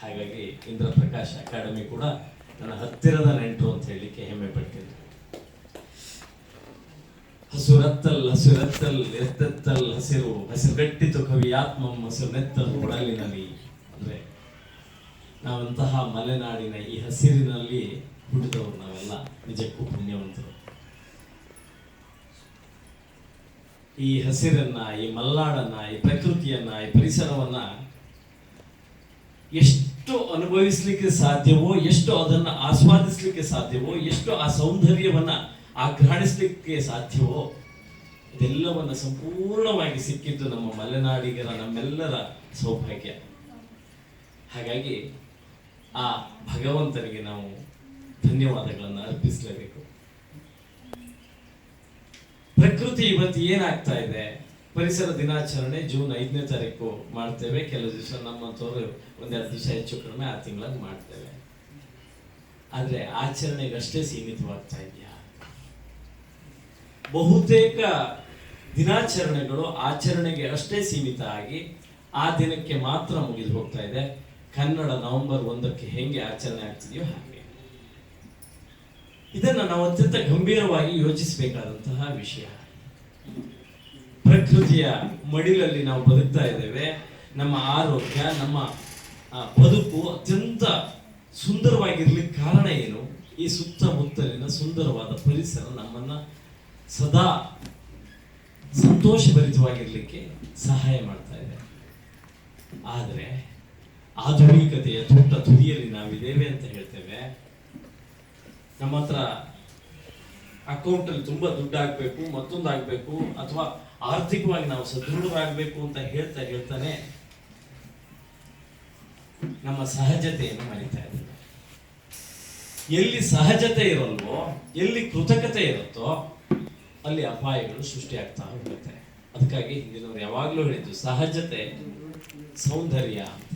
ಹಾಗಾಗಿ ಇಂದ್ರಪ್ರಕಾಶ್ ಅಕಾಡೆಮಿ ಕೂಡ ನನ್ನ ಹತ್ತಿರದ ನೆಂಟರು ಅಂತ ಹೇಳಲಿಕ್ಕೆ ಹೆಮ್ಮೆ ಪಡ್ತೀನಿ. ಹಸುರತ್ತಲ್ ಎತ್ತೆತ್ತಲ್ ಹಸಿರುಗಟ್ಟಿತು ಕವಿಯಾತ್ಮಂ ಹಸುನೆತ್ತಲ್ ಕೊಡಲಿನಲ್ಲಿ. ಅಂದ್ರೆ ನಾವಂತಹ ಮಲೆನಾಡಿನ ಈ ಹಸಿರಿನಲ್ಲಿ ಹುಟ್ಟಿದವರು ನಾವೆಲ್ಲ ನಿಜಕ್ಕೂ ಪುಣ್ಯವಂತರು. ಈ ಹಸಿರನ್ನ, ಈ ಮಲ್ನಾಡನ್ನ, ಈ ಪ್ರಕೃತಿಯನ್ನ, ಈ ಪರಿಸರವನ್ನ ಎಷ್ಟು ಅನುಭವಿಸ್ಲಿಕ್ಕೆ ಸಾಧ್ಯವೋ, ಎಷ್ಟು ಅದನ್ನ ಆಸ್ವಾದಿಸ್ಲಿಕ್ಕೆ ಸಾಧ್ಯವೋ, ಎಷ್ಟು ಆ ಸೌಂದರ್ಯವನ್ನ ಆಘ್ರಾಣಿಸ್ಲಿಕ್ಕೆ ಸಾಧ್ಯವೋ ಇದೆಲ್ಲವನ್ನ ಸಂಪೂರ್ಣವಾಗಿ ಸಿಕ್ಕಿದ್ದು ನಮ್ಮ ಮಲೆನಾಡಿಗರ, ನಮ್ಮೆಲ್ಲರ ಸೌಭಾಗ್ಯ. ಹಾಗಾಗಿ ಆ ಭಗವಂತನಿಗೆ ನಾವು ಧನ್ಯವಾದಗಳನ್ನು ಅರ್ಪಿಸಲೇಬೇಕು. ಪ್ರಕೃತಿ ಇವತ್ತು ಏನಾಗ್ತಾ ಇದೆ, ಪರಿಸರ ದಿನಾಚರಣೆ ಜೂನ್ 5ನೇ ತಾರೀಕು ಮಾಡ್ತೇವೆ. ಕೆಲವು ದಿವಸ ನಮ್ಮಂತವ್ರು ಒಂದೆರಡು ದಿವಸ ಹೆಚ್ಚು ಕಡಿಮೆ ಆ ತಿಂಗಳಲ್ಲಿ ಮಾಡ್ತೇವೆ. ಆದ್ರೆ ಆಚರಣೆಗಷ್ಟೇ ಸೀಮಿತವಾಗ್ತಾ ಇದೆಯಾ? ಬಹುತೇಕ ದಿನಾಚರಣೆಗಳು ಆಚರಣೆಗೆ ಅಷ್ಟೇ ಸೀಮಿತ ಆಗಿ ಆ ದಿನಕ್ಕೆ ಮಾತ್ರ ಮುಗಿದು ಹೋಗ್ತಾ ಇದೆ. ಕನ್ನಡ ನವೆಂಬರ್ 1ಕ್ಕೆ ಹೆಂಗೆ ಆಚರಣೆ ಆಗ್ತಿದೆಯೋ ಹಾಗೆ. ಇದನ್ನ ನಾವು ಅತ್ಯಂತ ಗಂಭೀರವಾಗಿ ಯೋಚಿಸಬೇಕಾದಂತಹ ವಿಷಯ. ಪ್ರಕೃತಿಯ ಮಡಿಲಲ್ಲಿ ನಾವು ಬದುಕ್ತಾ ಇದ್ದೇವೆ. ನಮ್ಮ ಆರೋಗ್ಯ, ನಮ್ಮ ಬದುಕು ಅತ್ಯಂತ ಸುಂದರವಾಗಿರ್ಲಿಕ್ಕೆ ಕಾರಣ ಏನು? ಈ ಸುತ್ತಮುತ್ತಲಿನ ಸುಂದರವಾದ ಪರಿಸರ ನಮ್ಮನ್ನ ಸದಾ ಸಂತೋಷಭರಿತವಾಗಿರ್ಲಿಕ್ಕೆ ಸಹಾಯ ಮಾಡ್ತಾ ಇದೆ. ಆದರೆ ಆಧುನಿಕತೆಯ ತುಟ್ಟ ತುದಿಯಲ್ಲಿ ನಾವಿದ್ದೇವೆ ಅಂತ ಹೇಳ್ತೇವೆ. ನಮ್ಮ ಹತ್ರ ಅಕೌಂಟ್ ಅಲ್ಲಿ ತುಂಬಾ ದುಡ್ಡು ಆಗ್ಬೇಕು, ಮತ್ತೊಂದಾಗ್ಬೇಕು, ಅಥವಾ ಆರ್ಥಿಕವಾಗಿ ನಾವು ಸದೃಢರಾಗಬೇಕು ಅಂತ ಹೇಳ್ತಾನೆ ನಮ್ಮ ಸಹಜತೆಯನ್ನು ಮರಿತಾ ಇದ್ದೇವೆ. ಎಲ್ಲಿ ಸಹಜತೆ ಇರಲ್ವೋ, ಎಲ್ಲಿ ಕೃತಕತೆ ಇರುತ್ತೋ ಅಲ್ಲಿ ಅಪಾಯಗಳು ಸೃಷ್ಟಿಯಾಗ್ತಾ ಹೋಗುತ್ತೆ. ಅದಕ್ಕಾಗಿ ಹಿಂದಿನವರು ಯಾವಾಗ್ಲೂ ಹೇಳಿದ್ದು ಸಹಜತೆ ಸೌಂದರ್ಯ ಅಂತ.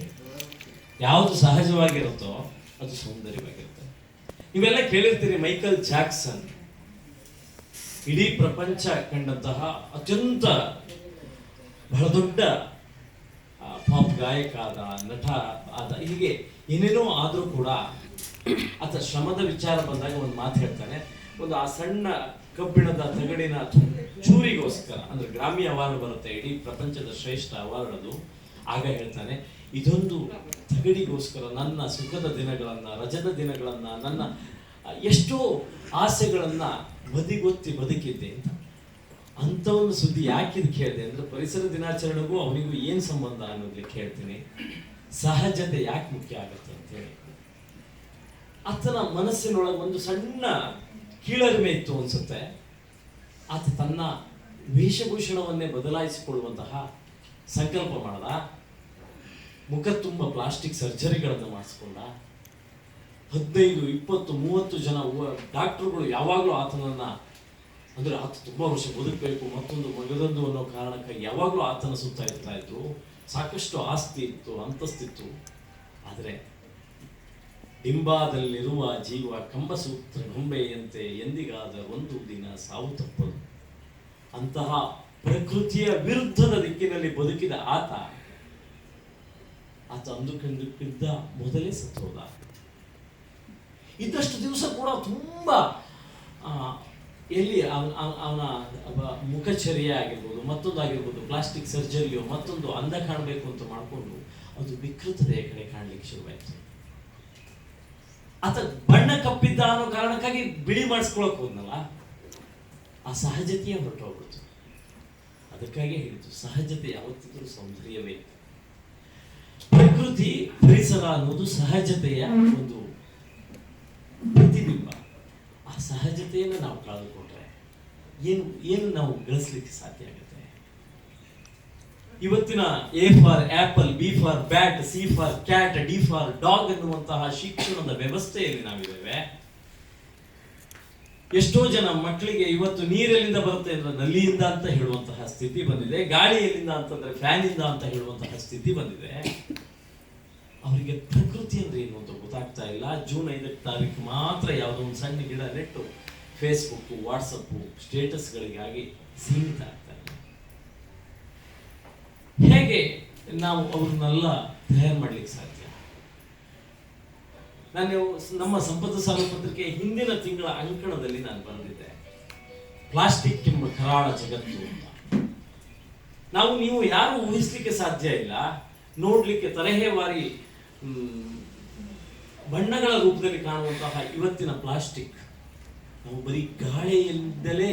ಯಾವುದು ಸಹಜವಾಗಿರುತ್ತೋ ಅದು ಸೌಂದರ್ಯವಾಗಿರುತ್ತೆ. ನೀವೆಲ್ಲ ಕೇಳಿರ್ತೀರಿ, ಮೈಕಲ್ ಜಾಕ್ಸನ್ ಇಡೀ ಪ್ರಪಂಚ ಕಂಡಂತಹ ಅತ್ಯಂತ ಬಹಳ ದೊಡ್ಡ ಪಾಪ್ ಗಾಯಕ ಆದ, ನಟ ಆದ, ಹೀಗೆ ಏನೇನೋ ಆದ್ರೂ ಕೂಡ ಆತ ಶ್ರಮದ ವಿಚಾರ ಬಂದಾಗ ಒಂದು ಮಾತು ಹೇಳ್ತಾನೆ. ಒಂದು ಆ ಸಣ್ಣ ಕಬ್ಬಿಣದ ತಗಡಿನ ಚೂರಿಗೋಸ್ಕರ, ಅಂದ್ರೆ ಗ್ರಾಮಿ ಅವಾರ್ಡ್ ಬರುತ್ತೆ, ಇಡೀ ಪ್ರಪಂಚದ ಶ್ರೇಷ್ಠ ಅವಾರ್ಡ್ ಅದು. ಆಗ ಹೇಳ್ತಾನೆ, ಇದೊಂದು ತಗಡಿಗೋಸ್ಕರ ನನ್ನ ಸುಖದ ದಿನಗಳನ್ನ, ರಜದ ದಿನಗಳನ್ನ, ನನ್ನ ಎಷ್ಟೋ ಆಸೆಗಳನ್ನ ಬದಿಗೊತ್ತಿ ಬದುಕಿದ್ದೆ ಅಂತ. ಅಂತ ಒಂದು ಸುದ್ದಿ ಯಾಕಿದ್ ಕೇಳಿದೆ ಅಂದ್ರೆ, ಪರಿಸರ ದಿನಾಚರಣೆಗೂ ಅವನಿಗೂ ಏನ್ ಸಂಬಂಧ ಅನ್ನೋದಕ್ಕೆ ಹೇಳ್ತೀನಿ. ಸಹಜತೆ ಯಾಕೆ ಮುಖ್ಯ ಆಗುತ್ತೆ ಅಂತ ಹೇಳಿ. ಆತನ ಮನಸ್ಸಿನೊಳಗೆ ಒಂದು ಸಣ್ಣ ಕೀಳರಿಮೆ ಇತ್ತು ಅನ್ಸುತ್ತೆ. ಆತ ತನ್ನ ವೇಷಭೂಷಣವನ್ನೇ ಬದಲಾಯಿಸಿಕೊಳ್ಳುವಂತಹ ಸಂಕಲ್ಪ ಮಾಡದ. ಮುಖ ತುಂಬ ಪ್ಲಾಸ್ಟಿಕ್ ಸರ್ಜರಿಗಳನ್ನು ಮಾಡಿಸ್ಕೊಂಡ. 15, 20, 30 ಜನ ಡಾಕ್ಟರ್ಗಳು ಯಾವಾಗಲೂ ಆತನನ್ನ, ಅಂದ್ರೆ ಆತ ತುಂಬಾ ವರ್ಷ ಬದುಕಬೇಕು, ಮತ್ತೊಂದು ಮಗದೊಂದು ಅನ್ನೋ ಕಾರಣಕ್ಕಾಗಿ ಯಾವಾಗಲೂ ಆತನ ಸುತ್ತ ಇರ್ತಾ ಇದ್ರು. ಸಾಕಷ್ಟು ಆಸ್ತಿ ಇತ್ತು, ಅಂತಸ್ತಿತ್ತು. ಆದರೆ ಡಿಂಬಾದಲ್ಲಿರುವ ಜೀವ ಕಂಬಸೂತ್ರ ಗೊಂಬೆಯಂತೆ ಎಂದಿಗಾದ ಒಂದು ದಿನ ಸಾವು ತಪ್ಪದು. ಅಂತಹ ಪ್ರಕೃತಿಯ ವಿರುದ್ಧದ ದಿಕ್ಕಿನಲ್ಲಿ ಬದುಕಿದ ಆತ ಅಂದುಕೊಂಡಿದ್ದ ಮೊದಲೇ ಸತ್ತೋದ. ಇದ್ದಷ್ಟು ದಿವಸ ಕೂಡ ತುಂಬಾ ಎಲ್ಲಿ ಅವನ ಮುಖಚರ್ಯ ಆಗಿರ್ಬೋದು, ಮತ್ತೊಂದಾಗಿರ್ಬೋದು, ಪ್ಲಾಸ್ಟಿಕ್ ಸರ್ಜರಿಯೋ ಮತ್ತೊಂದು ಅಂದ ಕಾಣಬೇಕು ಅಂತ ಮಾಡಿಕೊಂಡು ಅದು ವಿಕೃತತೆಯ ಕಡೆ ಕಾಣಲಿಕ್ಕೆ ಶುರುವಾಯಿತು. ಆತ ಬಣ್ಣ ಕಪ್ಪಿದ್ದ ಅನ್ನೋ ಕಾರಣಕ್ಕಾಗಿ ಬಿಳಿ ಮಾಡಿಸ್ಕೊಳಕ್ ಹೋದ್ನಲ್ಲ, ಆ ಸಹಜತೆಯ ಹೊರಟೋಗ್ಬಿಡ್ತು. ಅದಕ್ಕಾಗಿ ಹೇಳಿದ್ದು, ಸಹಜತೆ ಯಾವತ್ತಿದ್ರೂ ಸೌಂದರ್ಯವೇ. ಪ್ರಕೃತಿ, ಪರಿಸರ ಅನ್ನೋದು ಸಹಜತೆಯ ಒಂದು ಪ್ರತಿಬಿಂಬ. ಆ ಸಹಜತೆಯನ್ನು ನಾವು ಕಳೆದುಕೊಂಡ್ರೆ ಏನು ನಾವು ಗಳಿಸ್ಲಿಕ್ಕೆ ಸಾಧ್ಯ ಆಗುತ್ತೆ? ಇವತ್ತಿನ A for apple, B for bat, C for cat, D for dog ಅನ್ನುವಂತಹ ಶಿಕ್ಷಣದ ವ್ಯವಸ್ಥೆಯಲ್ಲಿ ನಾವಿದ್ದೇವೆ. ಎಷ್ಟೋ ಜನ ಮಕ್ಕಳಿಗೆ ಇವತ್ತು ನೀರೆಲ್ಲಿಂದ ಬರುತ್ತೆ ಅಂದ್ರೆ ನಲ್ಲಿಯಿಂದ ಅಂತ ಹೇಳುವಂತಹ ಸ್ಥಿತಿ ಬಂದಿದೆ. ಗಾಳಿ ಎಲ್ಲಿಂದ ಅಂತಂದ್ರೆ ಫ್ಯಾನ್ ಇಂದ ಅಂತ ಹೇಳುವಂತಹ ಸ್ಥಿತಿ ಬಂದಿದೆ. ಅವರಿಗೆ ಪ್ರಕೃತಿ ಅಂದ್ರೆ ಏನು ಅಂತ ಗೊತ್ತಾಗ್ತಾ ಇಲ್ಲ. ಜೂನ್ 5ನೇ ತಾರೀಕು ಮಾತ್ರ ಯಾವುದೋ ಒಂದು ಸಣ್ಣ ಗಿಡ ನೆಟ್ಟು ಫೇಸ್ಬುಕ್, ವಾಟ್ಸಪ್ ಸ್ಟೇಟಸ್ಗಳಿಗಾಗಿ ಸೀಮಿತ ಆಗ್ತಾರೆ. ಹೇಗೆ ನಾವು ಅವ್ರನ್ನೆಲ್ಲ ತಯಾರು ಮಾಡ್ಲಿಕ್ಕೆ ಸಾಧ್ಯ? ನಾನು ನಮ್ಮ ಸಂಪತ್ತು ಸಾಲು ಪತ್ರಿಕೆ ಹಿಂದಿನ ತಿಂಗಳ ಅಂಕಣದಲ್ಲಿ ನಾನು ಬರೆದಿದ್ದೆ, ಪ್ಲಾಸ್ಟಿಕ್ ಎಂಬ ಕರಾಳ ಜಗತ್ತು ಅಂತ. ನೀವು ಯಾರು ಊಹಿಸ್ಲಿಕ್ಕೆ ಸಾಧ್ಯ ಇಲ್ಲ, ನೋಡ್ಲಿಕ್ಕೆ ತರಹೇವಾರಿ ಬಣ್ಣಗಳ ರೂಪದಲ್ಲಿ ಕಾಣುವಂತಹ ಇವತ್ತಿನ ಪ್ಲಾಸ್ಟಿಕ್ ನಾವು ಬರೀ ಗಾಳಿಯಿಂದಲೇ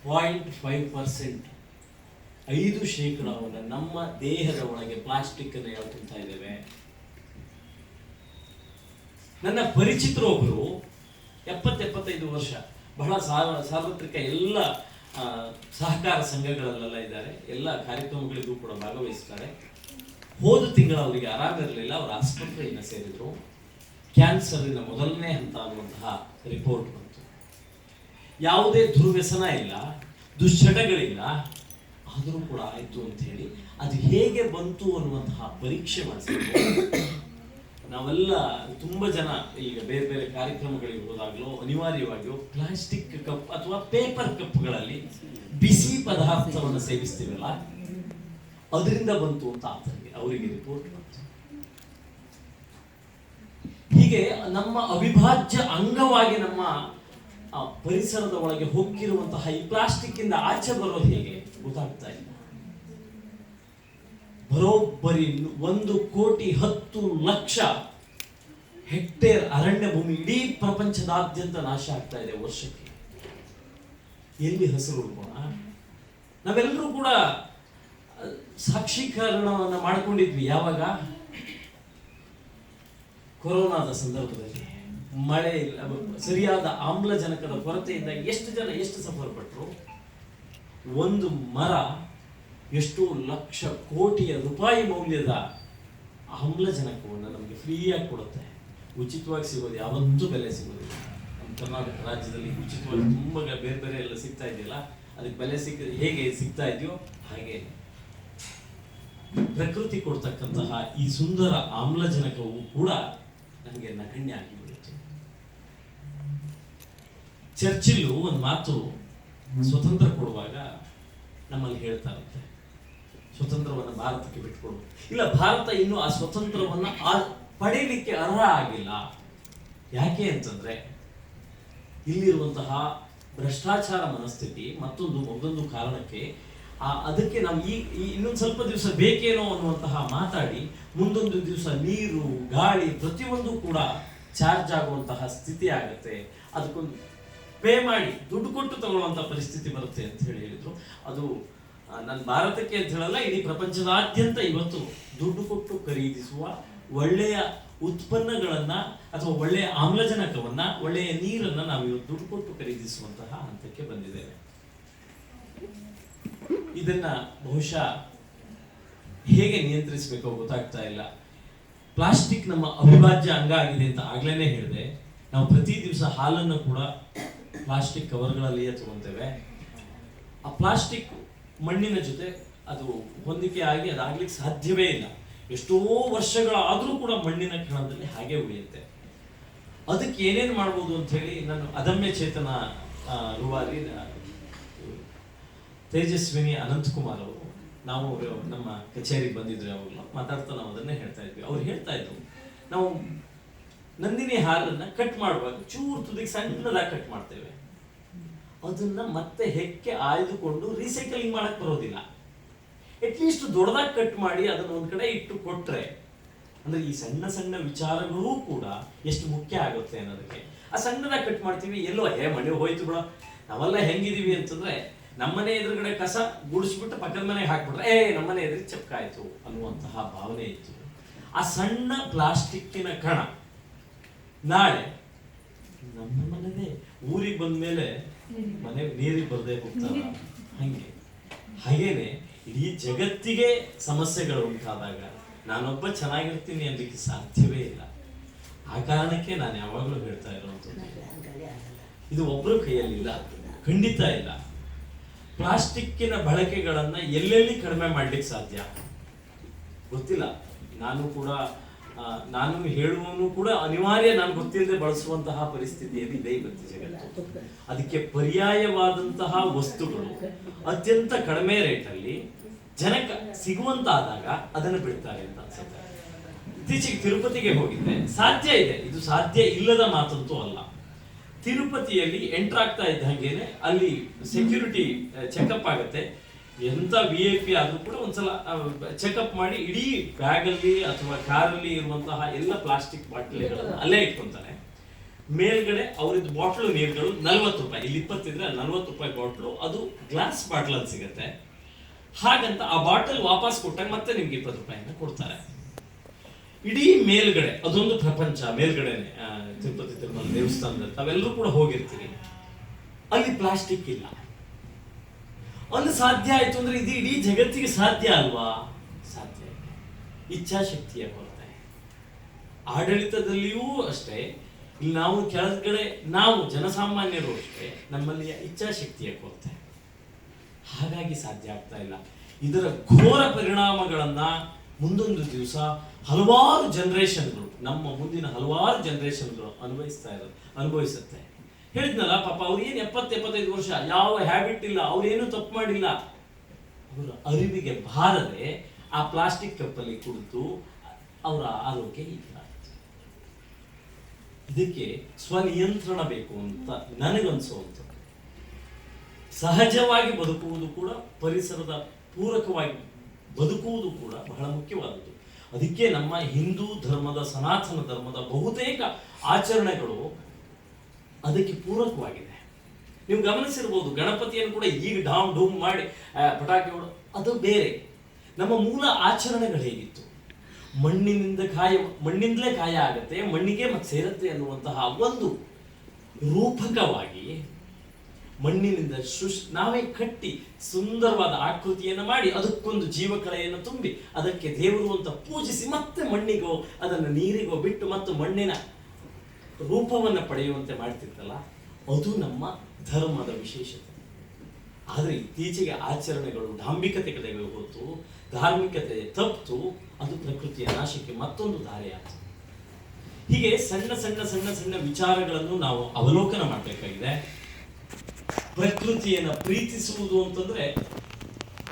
0.5%, 5% ನಮ್ಮ ದೇಹದ ಒಳಗೆ ಪ್ಲಾಸ್ಟಿಕ್ ಅನ್ನು ಹೇಳ್ತಾ ಇದ್ದೇವೆ. ನನ್ನ ಪರಿಚಿತರೊಬ್ಬರು 70-75 ವರ್ಷ, ಬಹಳ ಸಾರ್ವತ್ರಿಕ ಎಲ್ಲ ಸಹಕಾರ ಸಂಘಗಳಲ್ಲೆಲ್ಲ ಇದ್ದಾರೆ, ಎಲ್ಲ ಕಾರ್ಯಕ್ರಮಗಳಿಗೂ ಕೂಡ ಭಾಗವಹಿಸ್ತಾರೆ. ಹೋದ ತಿಂಗಳು ಅವರಿಗೆ ಆರಾಮಿರಲಿಲ್ಲ, ಅವರು ಆಸ್ಪತ್ರೆಯನ್ನು ಸೇರಿದ್ರು. ಕ್ಯಾನ್ಸರಿನ ಮೊದಲನೇ ಹಂತ ಅನ್ನುವಂತಹ ರಿಪೋರ್ಟ್ ಬಂತು. ಯಾವುದೇ ದುರ್ವ್ಯಸನ ಇಲ್ಲ, ದುಶ್ಚಟಗಳಿಲ್ಲ, ಆದರೂ ಕೂಡ ಆಯ್ತು ಅಂತ ಹೇಳಿ ಅದು ಹೇಗೆ ಬಂತು ಅನ್ನುವಂತಹ ಪರೀಕ್ಷೆ ಮಾಡಿಸಿದ್ರು. ನಾವೆಲ್ಲ ತುಂಬಾ ಜನ ಈಗ ಬೇರೆ ಬೇರೆ ಕಾರ್ಯಕ್ರಮಗಳಿಗೆ ಹೋದಾಗಲೂ ಅನಿವಾರ್ಯವಾಗಿಯೂ ಪ್ಲಾಸ್ಟಿಕ್ ಕಪ್ ಅಥವಾ ಪೇಪರ್ ಕಪ್ಗಳಲ್ಲಿ ಬಿಸಿ ಪದಾರ್ಥವನ್ನು ಸೇವಿಸ್ತೀವಲ್ಲ, ಅದರಿಂದ ಬಂತು ಅಂತ ಅವರಿಗೆ ರಿಪೋರ್ಟ್ ಬಂತು. ಹೀಗೆ ನಮ್ಮ ಅವಿಭಾಜ್ಯ ಅಂಗವಾಗಿ ನಮ್ಮ ಪರಿಸರದ ಒಳಗೆ ಹೋಗಿರುವಂತಹ ಈ ಪ್ಲಾಸ್ಟಿಕ್ ಇಂದ ಆಚೆ ಬರೋದು ಹೇಗೆ ಗೊತ್ತಾಗ್ತಾ ಇಲ್ಲ. ಬರೋಬ್ಬರಿ 1,10,00,000 ಹೆಕ್ಟೇರ್ ಅರಣ್ಯ ಭೂಮಿ ಇಡೀ ಪ್ರಪಂಚದಾದ್ಯಂತ ನಾಶ ಆಗ್ತಾ ಇದೆ ವರ್ಷಕ್ಕೆ. ಎಲ್ಲಿ ಹಸಿರು ಉಳ್ಕೋಣ? ನಾವೆಲ್ಲರೂ ಕೂಡ ಸಾಕ್ಷೀಕರಣವನ್ನು ಮಾಡ್ಕೊಂಡಿದ್ವಿ. ಯಾವಾಗ? ಕೊರೋನಾದ ಸಂದರ್ಭದಲ್ಲಿ ಮಳೆ ಇಲ್ಲ, ಸರಿಯಾದ ಆಮ್ಲಜನಕದ ಕೊರತೆಯಿಂದ ಎಷ್ಟು ಜನ ಎಷ್ಟು ಸಫರ್ ಪಟ್ಟರು. ಒಂದು ಮರ ಎಷ್ಟು ಲಕ್ಷ ಕೋಟಿಯ ರೂಪಾಯಿ ಮೌಲ್ಯದ ಆಮ್ಲಜನಕವನ್ನು ನಮಗೆ ಫ್ರೀಯಾಗಿ ಕೊಡುತ್ತೆ. ಉಚಿತವಾಗಿ ಸಿಗೋದು ಯಾವತ್ತೂ ಬೆಲೆ ಸಿಗೋದಿಲ್ಲ. ನಮ್ಮ ಕರ್ನಾಟಕ ರಾಜ್ಯದಲ್ಲಿ ಉಚಿತವಾಗಿ ತುಂಬ ಬೇರೆ ಬೇರೆ ಎಲ್ಲ ಸಿಗ್ತಾ ಇದೆಯಲ್ಲ, ಅದಕ್ಕೆ ಬೆಲೆ ಹೇಗೆ ಸಿಗ್ತಾ ಇದೆಯೋ ಹಾಗೆ ಪ್ರಕೃತಿ ಕೊಡ್ತಕ್ಕಂತಹ ಈ ಸುಂದರ ಆಮ್ಲಜನಕವು ಕೂಡ ನಮಗೆ ನಗಣ್ಯ ಆಗಿಬಿಡುತ್ತೆ. ಚರ್ಚಿಲ್ಲು ಒಂದು ಮಾತು ಸ್ವತಂತ್ರ ಕೊಡುವಾಗ ನಮ್ಮಲ್ಲಿ ಹೇಳ್ತಾ ಇರುತ್ತೆ, ಸ್ವತಂತ್ರವನ್ನು ಭಾರತಕ್ಕೆ ಬಿಟ್ಕೊಡು. ಇಲ್ಲ, ಭಾರತ ಇನ್ನೂ ಆ ಸ್ವತಂತ್ರವನ್ನ ಪಡೆಯಲಿಕ್ಕೆ ಅರ್ಹ ಆಗಿಲ್ಲ. ಯಾಕೆ ಅಂತಂದ್ರೆ ಇಲ್ಲಿರುವಂತಹ ಭ್ರಷ್ಟಾಚಾರ ಮನಸ್ಥಿತಿ ಮತ್ತೊಂದು ಕಾರಣಕ್ಕೆ ಅದಕ್ಕೆ ನಾವು ಇನ್ನೊಂದು ಸ್ವಲ್ಪ ದಿವಸ ಬೇಕೇನೋ ಅನ್ನುವಂತಹ ಮಾತಾಡಿ ಮುಂದೊಂದು ದಿವಸ ನೀರು ಗಾಳಿ ಪ್ರತಿಯೊಂದು ಕೂಡ ಚಾರ್ಜ್ ಆಗುವಂತಹ ಸ್ಥಿತಿ ಆಗುತ್ತೆ. ಅದಕ್ಕೊಂದು ಪೇ ಮಾಡಿ ದುಡ್ಡು ಕೊಟ್ಟು ತಗೊಳ್ಳುವಂತ ಪರಿಸ್ಥಿತಿ ಬರುತ್ತೆ ಅಂತ ಹೇಳಿದ್ರು. ಅದು ನನ್ನ ಭಾರತಕ್ಕೆ ಅಂತ ಹೇಳಲ್ಲ, ಇಡೀ ಪ್ರಪಂಚದಾದ್ಯಂತ ಇವತ್ತು ದುಡ್ಡು ಕೊಟ್ಟು ಖರೀದಿಸುವ ಒಳ್ಳೆಯ ಉತ್ಪನ್ನಗಳನ್ನ ಅಥವಾ ಒಳ್ಳೆಯ ಆಮ್ಲಜನಕವನ್ನ, ಒಳ್ಳೆಯ ನೀರನ್ನ ನಾವು ಇವತ್ತು ದುಡ್ಡು ಕೊಟ್ಟು ಖರೀದಿಸುವಂತಹ ಹಂತಕ್ಕೆ ಬಂದಿದ್ದೇವೆ. ಇದನ್ನ ಬಹುಶಃ ಹೇಗೆ ನಿಯಂತ್ರಿಸಬೇಕೋ ಗೊತ್ತಾಗ್ತಾ ಇಲ್ಲ. ಪ್ಲಾಸ್ಟಿಕ್ ನಮ್ಮ ಅವಿಭಾಜ್ಯ ಅಂಗ ಆಗಿದೆ ಅಂತ ಆಗ್ಲೇನೆ ಹೇಳಿದೆ. ನಾವು ಪ್ರತಿ ದಿವಸ ಹಾಲನ್ನು ಕೂಡ ಪ್ಲಾಸ್ಟಿಕ್ ಕವರ್ಗಳಲ್ಲಿಯೇ ತಗೊಂತೇವೆ. ಆ ಪ್ಲಾಸ್ಟಿಕ್ ಮಣ್ಣಿನ ಜೊತೆ ಅದು ಹೊಂದಿಕೆ ಆಗಿ ಅದಾಗ್ಲಿಕ್ಕೆ ಸಾಧ್ಯವೇ ಇಲ್ಲ. ಎಷ್ಟೋ ವರ್ಷಗಳಾದರೂ ಕೂಡ ಮಣ್ಣಿನ ಕಣದಲ್ಲಿ ಹಾಗೆ ಉಳಿಯುತ್ತೆ. ಅದಕ್ಕೆ ಏನೇನು ಮಾಡ್ಬೋದು ಅಂತ ಹೇಳಿ ನಾನು ಅದಮ್ಯ ಚೇತನ ರೂವಾರಿ ತೇಜಸ್ವಿನಿ ಅನಂತಕುಮಾರ್ ಅವರು, ನಾವು ನಮ್ಮ ಕಚೇರಿಗೆ ಬಂದಿದ್ರು, ಯಾವಾಗಲೂ ಮಾತಾಡ್ತಾ ನಾವು ಅದನ್ನೇ ಹೇಳ್ತಾ ಇದ್ವಿ. ಅವ್ರು ಹೇಳ್ತಾ ಇದ್ರು, ನಾವು ನಂದಿನಿ ಹಾಲನ್ನ ಕಟ್ ಮಾಡುವಾಗ ಚೂರು ತುದಿಗೆ ಸಣ್ಣದಾಗಿ ಕಟ್ ಮಾಡ್ತೇವೆ, ಅದನ್ನ ಮತ್ತೆ ಹೆಕ್ಕೆ ಆಯ್ದುಕೊಂಡು ರೀಸೈಕಲಿಂಗ್ ಮಾಡಕ್ ಬರೋದಿಲ್ಲ. ಅಟ್ಲೀಸ್ಟ್ ದೊಡ್ಡದಾಗಿ ಕಟ್ ಮಾಡಿ ಅದನ್ನ ಒಂದ್ ಕಡೆ ಇಟ್ಟು ಕೊಟ್ರೆ, ಅಂದ್ರೆ ಈ ಸಣ್ಣ ಸಣ್ಣ ವಿಚಾರಗಳೂ ಕೂಡ ಎಷ್ಟು ಮುಖ್ಯ ಆಗುತ್ತೆ ಅನ್ನೋದಕ್ಕೆ. ಆ ಸಣ್ಣದಾಗಿ ಕಟ್ ಮಾಡ್ತೀವಿ, ಎಲ್ಲೋ ಮನೆ ಹೋಯ್ತು ಬಿಡ, ನಾವೆಲ್ಲ ಹೆಂಗಿದೀವಿ ಅಂತಂದ್ರೆ ನಮ್ಮನೆ ಎದುರುಗಡೆ ಕಸ ಗುಡಿಸ್ಬಿಟ್ಟು ಪಕ್ಕದ ಮನೆಗೆ ಹಾಕ್ಬಿಟ್ರೆ ನಮ್ಮನೆ ಎದುರು ಚಪ್ಕಾಯ್ತು ಅನ್ನುವಂತಹ ಭಾವನೆ ಇತ್ತು. ಆ ಸಣ್ಣ ಪ್ಲಾಸ್ಟಿಕ್ಕಿನ ಕಣ ನಾಳೆ ನಮ್ಮ ಮನೆದೇ ಊರಿಗೆ ಬಂದ ಮೇಲೆ ಮನೆ ನೀರಿಗೆ ಬರದೇ ಹೋಗ್ತಾರ. ಹಾಗೇನೆ ಇಡೀ ಜಗತ್ತಿಗೆ ಸಮಸ್ಯೆಗಳು ಉಂಟಾದಾಗ ನಾನೊಬ್ಬ ಚೆನ್ನಾಗಿರ್ತೀನಿ ಅನ್ನಲಿಕ್ಕೆ ಸಾಧ್ಯವೇ ಇಲ್ಲ. ಆ ಕಾರಣಕ್ಕೆ ನಾನು ಯಾವಾಗಲೂ ಹೇಳ್ತಾ ಇರುವಂಥದ್ದು, ಇದು ಒಬ್ಬರ ಕೈಯಲ್ಲಿಲ್ಲ, ಖಂಡಿತ ಇಲ್ಲ. ಪ್ಲಾಸ್ಟಿಕ್ಕಿನ ಬಳಕೆಗಳನ್ನ ಎಲ್ಲೆಲ್ಲಿ ಕಡಿಮೆ ಮಾಡ್ಲಿಕ್ಕೆ ಸಾಧ್ಯ ಗೊತ್ತಿಲ್ಲ. ನಾನು ಹೇಳುವನು ಕೂಡ ಅನಿವಾರ್ಯ, ನಾನು ಗೊತ್ತಿಲ್ಲದೆ ಬಳಸುವಂತಹ ಪರಿಸ್ಥಿತಿಯಲ್ಲಿ ಇದೆ ಇವತ್ತು ಜಗತ್ತು. ಅದಕ್ಕೆ ಪರ್ಯಾಯವಾದಂತಹ ವಸ್ತುಗಳು ಅತ್ಯಂತ ಕಡಿಮೆ ರೇಟಲ್ಲಿ ಜನಕ್ಕೆ ಸಿಗುವಂತಾದಾಗ ಅದನ್ನು ಬಿಡ್ತಾರೆ ಅಂತ ಅನ್ಸುತ್ತೆ. ಇತ್ತೀಚೆಗೆ ತಿರುಪತಿಗೆ ಹೋಗಿದ್ದೆ. ಸಾಧ್ಯ ಇದೆ, ಇದು ಸಾಧ್ಯ ಇಲ್ಲದ ಮಾತಂತೂ ಅಲ್ಲ. ತಿರುಪತಿಯಲ್ಲಿ ಎಂಟರ್ ಆಗ್ತಾ ಇದ್ದ ಹಾಗೇನೆ ಅಲ್ಲಿ ಸೆಕ್ಯೂರಿಟಿ ಚೆಕಪ್ ಆಗುತ್ತೆ. ಎಂತ VIP ಆದ್ರೂ ಕೂಡ ಒಂದ್ಸಲ ಚೆಕಪ್ ಮಾಡಿ ಇಡೀ ಬ್ಯಾಗಲ್ಲಿ ಅಥವಾ ಕಾರಲ್ಲಿ ಇರುವಂತಹ ಎಲ್ಲ ಪ್ಲಾಸ್ಟಿಕ್ ಬಾಟಲಿಗಳನ್ನು ಅಲ್ಲೇ ಇಟ್ಕೊಂತಾರೆ. ಮೇಲ್ಗಡೆ ಅವರಿದ್ದು ಬಾಟ್ಲು ನೀರುಗಳು 40 ರೂಪಾಯಿ, ಇಲ್ಲಿ 20 ಇದ್ರೆ 40 ರೂಪಾಯಿ ಬಾಟ್ಲು, ಅದು ಗ್ಲಾಸ್ ಬಾಟ್ಲ್ ಅಂತ ಸಿಗುತ್ತೆ. ಹಾಗಂತ ಆ ಬಾಟಲ್ ವಾಪಸ್ ಕೊಟ್ಟಾಗ ಮತ್ತೆ ನಿಮ್ಗೆ 20 ರೂಪಾಯಿನ ಕೊಡ್ತಾರೆ. ಇಡೀ ಮೇಲ್ಗಡೆ ಅದೊಂದು ಪ್ರಪಂಚ. ಮೇಲ್ಗಡೆನೆ ತಿರುಪತಿ ತಿರುಮಲ ದೇವಸ್ಥಾನದಲ್ಲಿ ತಾವೆಲ್ಲರೂ ಕೂಡ ಹೋಗಿರ್ತೀರಿ. ಅಲ್ಲಿ ಪ್ಲಾಸ್ಟಿಕ್ ಇಲ್ಲ. ಒಂದು ಸಾಧ್ಯ ಆಯ್ತು ಅಂದ್ರೆ ಇದು ಇಡೀ ಜಗತ್ತಿಗೆ ಸಾಧ್ಯ ಅಲ್ವಾ? ಸಾಧ್ಯ ಇದೆ. ಇಚ್ಛಾಶಕ್ತಿಯ ಕೊರತೆ. ಆಡಳಿತದಲ್ಲಿಯೂ ಅಷ್ಟೇ, ಇಲ್ಲಿ ನಾವು ಕೆಳಗಡೆ ನಾವು ಜನಸಾಮಾನ್ಯರು ಅಷ್ಟೇ, ನಮ್ಮಲ್ಲಿ ಇಚ್ಛಾಶಕ್ತಿಯ ಕೊರತೆ. ಹಾಗಾಗಿ ಸಾಧ್ಯ ಆಗ್ತಾ ಇಲ್ಲ. ಇದರ ಘೋರ ಪರಿಣಾಮಗಳನ್ನ ಮುಂದೊಂದು ದಿವಸ ಹಲವಾರು ಜನರೇಷನ್ಗಳು, ನಮ್ಮ ಮುಂದಿನ ಹಲವಾರು ಜನರೇಷನ್ಗಳು ಅನುಭವಿಸುತ್ತೆ. ಹೇಳಿದ್ನಲ್ಲ, ಪಾಪ ಅವ್ರೇನು 70-75 ವರ್ಷ, ಯಾವ ಹ್ಯಾಬಿಟ್ ಇಲ್ಲ, ಅವ್ರೇನು ತಪ್ಪು ಮಾಡಿಲ್ಲ. ಅವರ ಅರಿವಿಗೆ ಬಾರದೆ ಆ ಪ್ಲಾಸ್ಟಿಕ್ ಕಪ್ಪಲ್ಲಿ ಕುಡಿದು ಅವರ ಆರೋಗ್ಯ ಇಲ್ಲ. ಇದಕ್ಕೆ ಸ್ವನಿಯಂತ್ರಣ ಬೇಕು ಅಂತ ನನಗನ್ಸುವಂಥದ್ದು. ಸಹಜವಾಗಿ ಬದುಕುವುದು ಕೂಡ, ಪರಿಸರದ ಪೂರಕವಾಗಿ ಬದುಕುವುದು ಕೂಡ ಬಹಳ ಮುಖ್ಯವಾದದ್ದು. ಅದಕ್ಕೆ ನಮ್ಮ ಹಿಂದೂ ಧರ್ಮದ, ಸನಾತನ ಧರ್ಮದ ಬಹುತೇಕ ಆಚರಣೆಗಳು ಅದಕ್ಕೆ ಪೂರಕವಾಗಿದೆ. ನೀವು ಗಮನಿಸಿರ್ಬೋದು, ಗಣಪತಿಯನ್ನು ಕೂಡ ಈಗ ಡಾಮ್ ಡೂಮ್ ಮಾಡಿ ಪಟಾಕಿಗಳು, ಅದು ಬೇರೆ. ನಮ್ಮ ಮೂಲ ಆಚರಣೆಗಳು ಹೇಗಿತ್ತು? ಮಣ್ಣಿನಿಂದಲೇ ಕಾಯ ಆಗತ್ತೆ, ಮಣ್ಣಿಗೆ ಮತ್ತೆ ಸೇರುತ್ತೆ ಅನ್ನುವಂತಹ ಒಂದು ರೂಪಕವಾಗಿ ಮಣ್ಣಿನಿಂದ ನಾವೇ ಕಟ್ಟಿ ಸುಂದರವಾದ ಆಕೃತಿಯನ್ನು ಮಾಡಿ ಅದಕ್ಕೊಂದು ಜೀವಕಳೆಯನ್ನು ತುಂಬಿ ಅದಕ್ಕೆ ದೇವರು ಅಂತ ಪೂಜಿಸಿ ಮತ್ತೆ ಮಣ್ಣಿಗೋ ಅದನ್ನು ನೀರಿಗೋ ಬಿಟ್ಟು ಮತ್ತು ಮಣ್ಣಿನ ರೂಪವನ್ನು ಪಡೆಯುವಂತೆ ಮಾಡ್ತಿರ್ತಲ್ಲ, ಅದು ನಮ್ಮ ಧರ್ಮದ ವಿಶೇಷತೆ. ಆದರೆ ಇತ್ತೀಚೆಗೆ ಆಚರಣೆಗಳು ಡಾಂಬಿಕತೆ ಕಡೆಗೆ ಹೊತ್ತು ಧಾರ್ಮಿಕತೆ ತಪ್ಪು, ಅದು ಪ್ರಕೃತಿಯ ನಾಶಕ್ಕೆ ಮತ್ತೊಂದು ದಾರಿಯಾಯಿತು. ಹೀಗೆ ಸಣ್ಣ ಸಣ್ಣ ಸಣ್ಣ ಸಣ್ಣ ವಿಚಾರಗಳನ್ನು ನಾವು ಅವಲೋಕನ ಮಾಡಬೇಕಾಗಿದೆ. ಪ್ರಕೃತಿಯನ್ನು ಪ್ರೀತಿಸುವುದು ಅಂತಂದ್ರೆ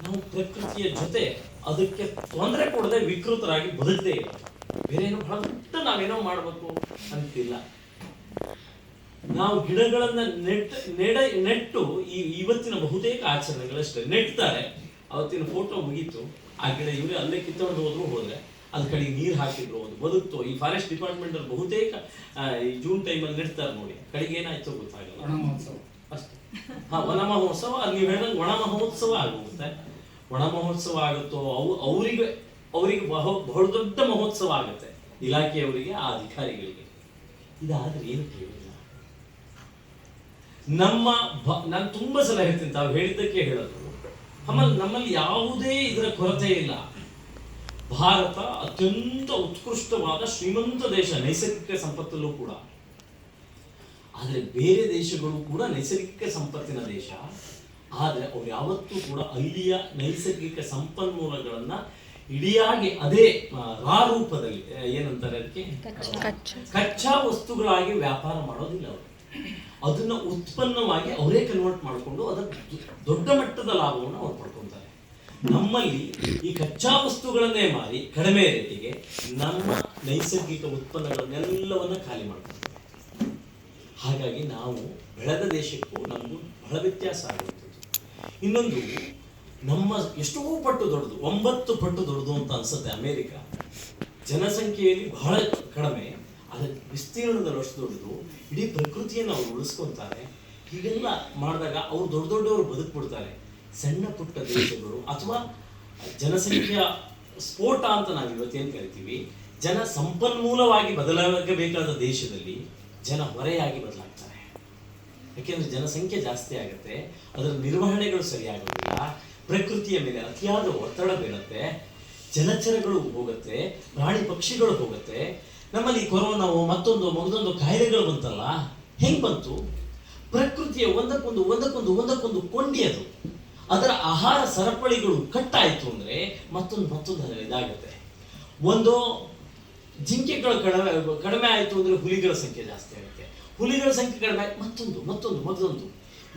ನಾವು ಪ್ರಕೃತಿಯ ಜೊತೆ ಅದಕ್ಕೆ ತೊಂದರೆ ಕೊಡದೆ ವಿಕೃತರಾಗಿ ಬದುಕದೇ ಇರೋದು. ಬೇರೆ ಏನೋ ಬಹಳ ದೊಡ್ಡ ನಾವೇನೋ ಮಾಡಬೇಕು ಅಂತಿಲ್ಲ. ನಾವು ಗಿಡಗಳನ್ನ ನೆಟ್ಟು ಇವತ್ತಿನ ಬಹುತೇಕ ಆಚರಣೆಗಳಷ್ಟೇ ನೆಟ್ತಾರೆ. ಅವತ್ತಿನ ಫೋಟೋ ಮುಗೀತು, ಆ ಗಿಡ ಇವರೇ ಅಲ್ಲೇ ಕಿತ್ತೊಂಡು ಹೋದ್ರೆ ಅದ್ ಕಡೆಗೆ ನೀರು ಹಾಕಿದ್ರು, ಅದು ಬದುಕ್ತು. ಈ ಫಾರೆಸ್ಟ್ ಡಿಪಾರ್ಟ್ಮೆಂಟ್ ಅಲ್ಲಿ ಬಹುತೇಕ ಈ ಜೂನ್ ಟೈಮಲ್ಲಿ ನೆಡ್ತಾರೆ ನೋಡಿ, ಕಡೆಗೆ ಏನಾಯ್ತು ಗೊತ್ತಾಗಲ್ಲ ಅಷ್ಟೇ. ವನ ಮಹೋತ್ಸವ, ನೀವು ಹೇಳಿದಂಗೆ ಒಣ ಮಹೋತ್ಸವ ಆಗುತ್ತೆ. ಒಣ ಮಹೋತ್ಸವ ಆಗುತ್ತೋ ಅವರಿಗೆ ಬಹಳ ದೊಡ್ಡ ಮಹೋತ್ಸವ ಆಗುತ್ತೆ, ಇಲಾಖೆಯವರಿಗೆ, ಆ ಅಧಿಕಾರಿಗಳಿಗೆ. ಇದಾದ್ರೆ ಏನು ಪ್ರಯೋಜನ? ನಾನು ತುಂಬಾ ಸಲ ಹೇಳ್ತೀನಿ, ತಾವು ಹೇಳಿದ್ದಕ್ಕೆ ಹೇಳೋದು. ಆಮೇಲೆ ನಮ್ಮಲ್ಲಿ ಯಾವುದೇ ಇದರ ಕೊರತೆ ಇಲ್ಲ. ಭಾರತ ಅತ್ಯಂತ ಉತ್ಕೃಷ್ಟವಾದ ಶ್ರೀಮಂತ ದೇಶ ನೈಸರ್ಗಿಕ ಸಂಪತ್ತಲ್ಲೂ ಕೂಡ. ಆದರೆ ಬೇರೆ ದೇಶಗಳು ಕೂಡ ನೈಸರ್ಗಿಕ ಸಂಪತ್ತಿನ ದೇಶ. ಆದರೆ ಅವ್ರು ಯಾವತ್ತೂ ಕೂಡ ಅಲ್ಲಿಯ ನೈಸರ್ಗಿಕ ಸಂಪನ್ಮೂಲಗಳನ್ನ ಇಡಿಯಾಗಿ ಅದೇ ರಾ ರೂಪದಲ್ಲಿ, ಏನಂತಾರೆ ಅದಕ್ಕೆ, ಕಚ್ಚಾ ವಸ್ತುಗಳಾಗಿ ವ್ಯಾಪಾರ ಮಾಡೋದಿಲ್ಲ ಅವರು. ಅದನ್ನ ಉತ್ಪನ್ನವಾಗಿ ಅವರೇ ಕನ್ವರ್ಟ್ ಮಾಡಿಕೊಂಡು ಅದರ ದೊಡ್ಡ ಮಟ್ಟದ ಲಾಭವನ್ನು ಅವ್ರು ಪಡ್ಕೊತಾರೆ. ನಮ್ಮಲ್ಲಿ ಈ ಕಚ್ಚಾ ವಸ್ತುಗಳನ್ನೇ ಮಾರಿ ಕಡಿಮೆ ರೇಟಿಗೆ ನಮ್ಮ ನೈಸರ್ಗಿಕ ಉತ್ಪನ್ನಗಳನ್ನೆಲ್ಲವನ್ನ ಖಾಲಿ ಮಾಡ್ಕೊಳ್ತಾರೆ. ಹಾಗಾಗಿ ನಾವು ಬೆಳೆದ ದೇಶಕ್ಕೂ ನಮಗೂ ಬಹಳ ವ್ಯತ್ಯಾಸ ಆಗುತ್ತದೆ. ಇನ್ನೊಂದು, ನಮ್ಮ ಎಷ್ಟೋ ಪಟ್ಟು ದೊಡ್ಡದು, 9 ಪಟ್ಟು ದೊಡ್ಡದು ಅಂತ ಅನ್ಸುತ್ತೆ ಅಮೆರಿಕ. ಜನಸಂಖ್ಯೆಯಲ್ಲಿ ಬಹಳ ಕಡಿಮೆ, ಅದರ ವಿಸ್ತೀರ್ಣದಲ್ಲಿ ಅಷ್ಟು ದೊಡ್ಡದು. ಇಡೀ ಪ್ರಕೃತಿಯನ್ನು ಅವ್ರು ಉಳಿಸ್ಕೊಂತಾರೆ. ಹೀಗೆಲ್ಲ ಮಾಡಿದಾಗ ಅವ್ರು ದೊಡ್ಡವರು ಬದುಕ್ಬಿಡ್ತಾರೆ. ಸಣ್ಣ ಪುಟ್ಟ ದೇಶಗಳು ಅಥವಾ ಜನಸಂಖ್ಯೆಯ ಸ್ಫೋಟ ಅಂತ ನಾವು ಇವತ್ತೇನು ಕರಿತೀವಿ, ಜನ ಸಂಪನ್ಮೂಲವಾಗಿ ಬದಲಾಗಬೇಕಾದ ದೇಶದಲ್ಲಿ ಜನ ಹೊರೆಯಾಗಿ ಬದಲಾಗ್ತಾರೆ. ಯಾಕೆಂದ್ರೆ ಜನಸಂಖ್ಯೆ ಜಾಸ್ತಿ ಆಗುತ್ತೆ, ಅದರ ನಿರ್ವಹಣೆಗಳು ಸರಿಯಾಗೋದಿಲ್ಲ, ಪ್ರಕೃತಿಯ ಮೇಲೆ ಅತಿಯಾದ ಒತ್ತಡ ಬೀಳುತ್ತೆ, ಜಲಚರಗಳು ಹೋಗುತ್ತೆ, ಪ್ರಾಣಿ ಪಕ್ಷಿಗಳು ಹೋಗುತ್ತೆ. ನಮ್ಮಲ್ಲಿ ಕೊರೋನಾವು ಮಗದೊಂದು ಕಾಯಿಲೆಗಳು ಬಂತಲ್ಲ, ಹೆಂಗ್ ಬಂತು? ಪ್ರಕೃತಿಯ ಒಂದಕ್ಕೊಂದು ಕೊಂಡಿ ಅದು. ಅದರ ಆಹಾರ ಸರಪಳಿಗಳು ಕಟ್ಟಾಯ್ತು ಅಂದ್ರೆ ಮತ್ತೊಂದು ಇದಾಗುತ್ತೆ. ಒಂದು ಜಿಂಕೆಗಳು ಕಡಿಮೆ ಆಯಿತು ಅಂದ್ರೆ ಹುಲಿಗಳ ಸಂಖ್ಯೆ ಜಾಸ್ತಿ ಆಗುತ್ತೆ, ಹುಲಿಗಳ ಸಂಖ್ಯೆ ಕಡಿಮೆ ಆಯ್ತು ಮತ್ತೊಂದು.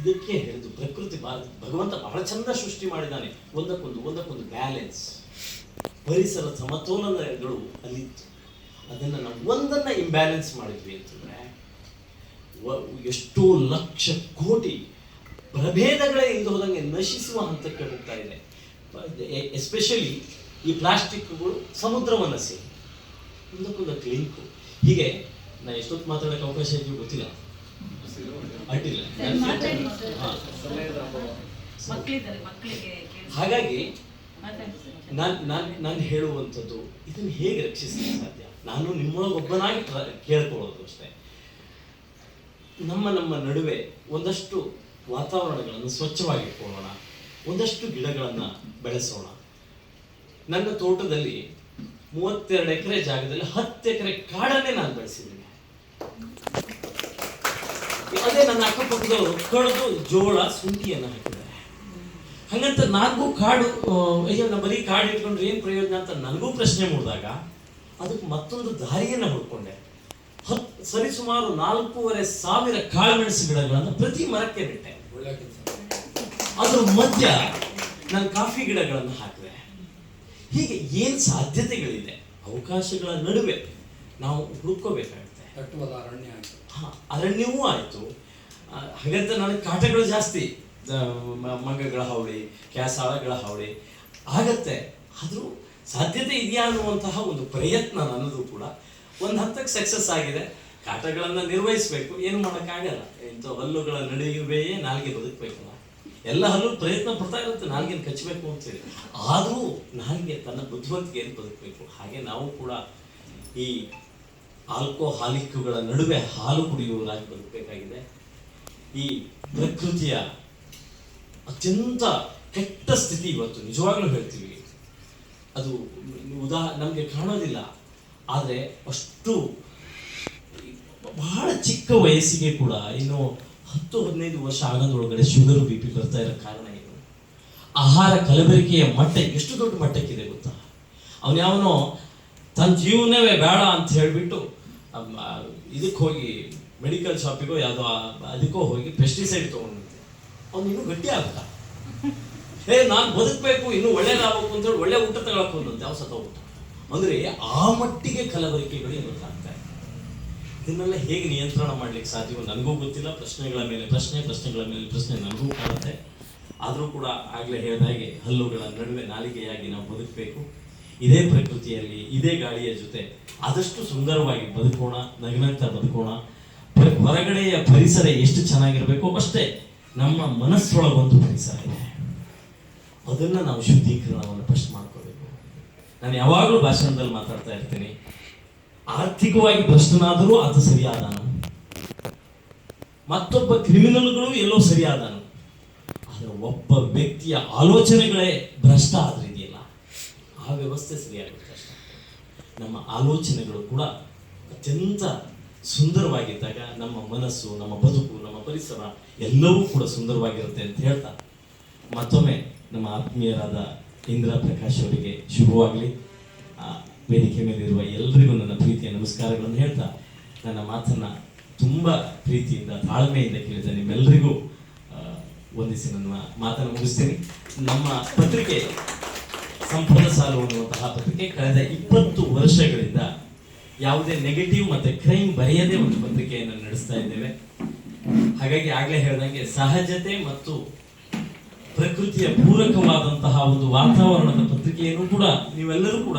ಇದಕ್ಕೆ ಹೇಳಿದ್ದು ಪ್ರಕೃತಿ, ಭಗವಂತ ಬಹಳ ಚಂದ ಸೃಷ್ಟಿ ಮಾಡಿದ್ದಾನೆ. ಒಂದಕ್ಕೊಂದು ಬ್ಯಾಲೆನ್ಸ್, ಪರಿಸರ ಸಮತೋಲನಗಳು ಅಲ್ಲಿತ್ತು. ಅದನ್ನು ನಾವು ಒಂದನ್ನು ಇಂಬ್ಯಾಲೆನ್ಸ್ ಮಾಡಿದ್ವಿ ಅಂತಂದರೆ ಎಷ್ಟೋ ಲಕ್ಷ ಕೋಟಿ ಪ್ರಭೇದಗಳೇ ಇಲ್ಲದೆ ಹೋದಂಗೆ ನಶಿಸುವ ಹಂತಕ್ಕೆ ಹೋಗ್ತಾ ಇದೆ. ಎಸ್ಪೆಷಲಿ ಈ ಪ್ಲಾಸ್ಟಿಕ್ಗಳು ಸಮುದ್ರವನ್ನು ಸೇರಿ ಒಂದಕ್ಕೊಂದಕ್ಕೆ ಲಿಂಕು. ಹೀಗೆ ನಾನು ಎಷ್ಟೊತ್ತು ಮಾತಾಡೋಕ್ಕೆ ಅವಕಾಶ ಇದೆಯೋ ಗೊತ್ತಿಲ್ಲ, ಅಡ್ಡಿಲ್ಲ. ಹಾಗಾಗಿ ನಾನು ಹೇಳುವಂಥದ್ದು ಇದನ್ನು ಹೇಗೆ ರಕ್ಷಿಸಲಿಕ್ಕೆ ಸಾಧ್ಯ, ನಾನು ನಿಮ್ಮೊಳಗೊಬ್ಬನಾಗಿ ಕೇಳ್ಕೊಳ್ಳೋದು ಅಷ್ಟೇ. ನಮ್ಮ ನಡುವೆ ಒಂದಷ್ಟು ವಾತಾವರಣಗಳನ್ನು ಸ್ವಚ್ಛವಾಗಿಟ್ಕೊಳ್ಳೋಣ, ಒಂದಷ್ಟು ಗಿಡಗಳನ್ನು ಬೆಳೆಸೋಣ. ನನ್ನ ತೋಟದಲ್ಲಿ 32 ಎಕರೆ ಜಾಗದಲ್ಲಿ 10 ಎಕರೆ ಕಾಡನ್ನೇ ನಾನು ಬೆಳೆಸಿದ್ದೀನಿ. ಅದೇ ನನ್ನ ಅಕ್ಕಪಕ್ಕದವರು ಕಳೆದು ಜೋಳ ಶುಂಠಿಯನ್ನು ಹಾಕಿದ್ದಾರೆ. ಹಂಗಂತ ನನಗೂ ಕಾಡು ಅಯ್ಯೋ ನಮ್ಮ ಬರೀ ಕಾಡು ಇಟ್ಕೊಂಡ್ರೆ ಏನು ಪ್ರಯೋಜನ ಅಂತ ನನಗೂ ಪ್ರಶ್ನೆ ಮೂಡಿದಾಗ ಅದಕ್ಕೆ ಮತ್ತೊಂದು ದಾರಿಯನ್ನು ಹುಡ್ಕೊಂಡೆ. ಸರಿಸುಮಾರು 4,500 ಕಾಳುಮೆಣಸು ಗಿಡಗಳನ್ನು ಪ್ರತಿ ಮರಕ್ಕೆ ಬಿಟ್ಟೆ. ಅದ್ರ ಮಧ್ಯ ನಾನು ಕಾಫಿ ಗಿಡಗಳನ್ನು ಹಾಕಿದೆ. ಹೀಗೆ ಏನು ಸಾಧ್ಯತೆಗಳಿದೆ, ಅವಕಾಶಗಳ ನಡುವೆ ನಾವು ಹುಡುಕೋಬೇಕಾಗುತ್ತೆ. ಅರಣ್ಯವೂ ಆಯಿತು. ಹಾಗಂತ ನನಗೆ ಕಾಟಗಳು ಜಾಸ್ತಿ, ಮಂಗಗಳ ಹಾವಳಿ, ಕ್ಯಾಸಾಳಗಳ ಹಾವಳಿ ಆಗತ್ತೆ. ಆದರೂ ಸಾಧ್ಯತೆ ಇದೆಯಾ ಅನ್ನುವಂತಹ ಒಂದು ಪ್ರಯತ್ನ ನನ್ನದು ಕೂಡ ಒಂದು ಹಂತಕ್ಕೆ ಸಕ್ಸಸ್ ಆಗಿದೆ. ಕಾಟಗಳನ್ನು ನಿರ್ವಹಿಸಬೇಕು, ಏನು ಮಾಡೋಕ್ಕಾಗಲ್ಲ. ಇಂಥ ಹಲ್ಲುಗಳ ನಡುವೆಯೇ ನಾಲ್ಗೆ ಬದುಕಬೇಕಲ್ಲ. ಎಲ್ಲ ಹಲ್ಲು ಪ್ರಯತ್ನ ಪಡ್ತಾ ಇರುತ್ತೆ ನಾಲ್ಗೆಯನ್ನು ಕಚ್ಚಬೇಕು ಅಂತೇಳಿ. ಆದರೂ ನಾಲ್ಗೆ ತನ್ನ ಬುದ್ಧಿವಂತಿಕೆಯನ್ನು ಬದುಕಬೇಕು. ಹಾಗೆ ನಾವು ಕೂಡ ಈ ಆಲ್ಕೋಹಾಲಿಕ್ಗಳ ನಡುವೆ ಹಾಲು ಕುಡಿಯುವವರಾಗಿ ಬದುಕಬೇಕಾಗಿದೆ. ಈ ಪ್ರಕೃತಿಯ ಅತ್ಯಂತ ಕೆಟ್ಟ ಸ್ಥಿತಿ ಇವತ್ತು ನಿಜವಾಗ್ಲೂ ಹೇಳ್ತೀವಿ. ಅದು ನಮಗೆ ಕಾಣೋದಿಲ್ಲ, ಆದರೆ ಅಷ್ಟು ಬಹಳ ಚಿಕ್ಕ ವಯಸ್ಸಿಗೆ ಕೂಡ ಇನ್ನು 10-15 ವರ್ಷ ಆಗೋದ್ರೊಳಗಡೆ ಶುಗರು BP ಬರ್ತಾ ಇರೋ ಕಾರಣ ಏನು? ಆಹಾರ ಕಲಬೆರಕೆಯ ಮಟ್ಟ ಎಷ್ಟು ದೊಡ್ಡ ಮಟ್ಟಕ್ಕಿದೆ ಗೊತ್ತಾ? ಅವನ್ಯಾವನೋ ತನ್ನ ಜೀವನವೇ ಬೇಡ ಅಂತ ಹೇಳಿಬಿಟ್ಟು ಇದಕ್ಕೆ ಹೋಗಿ ಮೆಡಿಕಲ್ ಶಾಪಿಗೋ ಯಾವುದೋ ಅದಕ್ಕೋ ಹೋಗಿ ಪೆಸ್ಟಿಸೈಡ್ ತೊಗೊಂಡಿದ್ದೆ. ಅವ್ನು ಇನ್ನೂ ಗಟ್ಟಿ ಆಗ್ತಾ, ನಾನು ಬದುಕಬೇಕು, ಇನ್ನೂ ಒಳ್ಳೇದಾಗಬೇಕು ಅಂತೇಳಿ ಒಳ್ಳೆ ಊಟ ತಗೊಳಕ್ ಹೋದಂತೆ ಯಾವ ಸತ ಊಟ. ಅಂದರೆ ಆ ಮಟ್ಟಿಗೆ ಕಲಬೆರಕೆಗಳು ಇವತ್ತಾಗ್ತಾ ಇದೆ. ಇದನ್ನೆಲ್ಲ ಹೇಗೆ ನಿಯಂತ್ರಣ ಮಾಡ್ಲಿಕ್ಕೆ ಸಾಧ್ಯವೋ ನನಗೂ ಗೊತ್ತಿಲ್ಲ. ಪ್ರಶ್ನೆಗಳ ಮೇಲೆ ಪ್ರಶ್ನೆ ನನಗೂ ಕಾಣುತ್ತೆ. ಆದರೂ ಕೂಡ ಆಗಲೇ ಹೇಳಿದ ಹಾಗೆ ಹಲ್ಲುಗಳ ನಡುವೆ ನಾಲಿಗೆಯಾಗಿ ನಾವು ಬದುಕಬೇಕು. ಇದೇ ಪ್ರಕೃತಿಯಲ್ಲಿ ಇದೇ ಗಾಳಿಯ ಜೊತೆ ಆದಷ್ಟು ಸುಂದರವಾಗಿ ಬದುಕೋಣ, ನಗ್ನಗ್ತಾ ಬದುಕೋಣ. ಹೊರಗಡೆಯ ಪರಿಸರ ಎಷ್ಟು ಚೆನ್ನಾಗಿರ್ಬೇಕು ಅಷ್ಟೇ ನಮ್ಮ ಮನಸ್ಸೊಳಗೊಂದು ಪರಿಸರ ಇದೆ, ಅದನ್ನ ನಾವು ಶುದ್ಧೀಕರಣವನ್ನು ಫಸ್ಟ್ ಮಾಡ್ಕೋಬೇಕು. ನಾನು ಯಾವಾಗಲೂ ಭಾಷಣದಲ್ಲಿ ಮಾತಾಡ್ತಾ ಇರ್ತೀನಿ, ಆರ್ಥಿಕವಾಗಿ ಭ್ರಷ್ಟನಾದರೂ ಆತ ಸರಿಯಾದನು, ಮತ್ತೊಬ್ಬ ಕ್ರಿಮಿನಲ್ಗಳು ಎಲ್ಲೋ ಸರಿಯಾದನು. ಆದರೆ ಒಬ್ಬ ವ್ಯಕ್ತಿಯ ಆಲೋಚನೆಗಳೇ ಭ್ರಷ್ಟ ಆದ್ರೆ ಇದೆಯಲ್ಲ, ಆ ವ್ಯವಸ್ಥೆ ಸರಿಯಾಗುತ್ತೆ ಅಷ್ಟೇ. ನಮ್ಮ ಆಲೋಚನೆಗಳು ಕೂಡ ಅತ್ಯಂತ ಸುಂದರವಾಗಿದ್ದಾಗ ನಮ್ಮ ಮನಸ್ಸು, ನಮ್ಮ ಬದುಕು, ನಮ್ಮ ಪರಿಸರ ಎಲ್ಲವೂ ಕೂಡ ಸುಂದರವಾಗಿರುತ್ತೆ ಅಂತ ಹೇಳ್ತಾ ಮತ್ತೊಮ್ಮೆ ನಮ್ಮ ಆತ್ಮೀಯರಾದ ಇಂದಿರಾ ಪ್ರಕಾಶ್ ಅವರಿಗೆ ಶುಭವಾಗಲಿ. ವೇದಿಕೆ ಮೇಲಿರುವ ಎಲ್ಲರಿಗೂ ನನ್ನ ಪ್ರೀತಿಯ ನಮಸ್ಕಾರಗಳನ್ನು ಹೇಳ್ತಾ ನನ್ನ ಮಾತನ್ನ ತುಂಬ ಪ್ರೀತಿಯಿಂದ ತಾಳ್ಮೆಯಿಂದ ಕೇಳಿದ ನಿಮ್ಮೆಲ್ಲರಿಗೂ ವಂದಿಸಿ ನನ್ನ ಮಾತನ್ನು ಮುಗಿಸ್ತೀನಿ. ನಮ್ಮ ಪತ್ರಿಕೆ ಸಂಪದ ಸಾಲು ಅನ್ನುವಂತಹ ಪತ್ರಿಕೆ ಕಳೆದ 20 ವರ್ಷಗಳಿಂದ ಯಾವುದೇ ನೆಗೆಟಿವ್ ಮತ್ತೆ ಕ್ರೈಮ್ ಬರೆಯದೇ ಒಂದು ಪತ್ರಿಕೆಯನ್ನು ನಡೆಸ್ತಾ ಇದ್ದೇವೆ. ಹಾಗಾಗಿ ಆಗ್ಲೇ ಹೇಳ್ದಂಗೆ ಸಹಜತೆ ಮತ್ತು ಪ್ರಕೃತಿಯ ಪೂರಕವಾದಂತಹ ಒಂದು ವಾತಾವರಣದ ಪತ್ರಿಕೆಯನ್ನು ಕೂಡ ನೀವೆಲ್ಲರೂ ಕೂಡ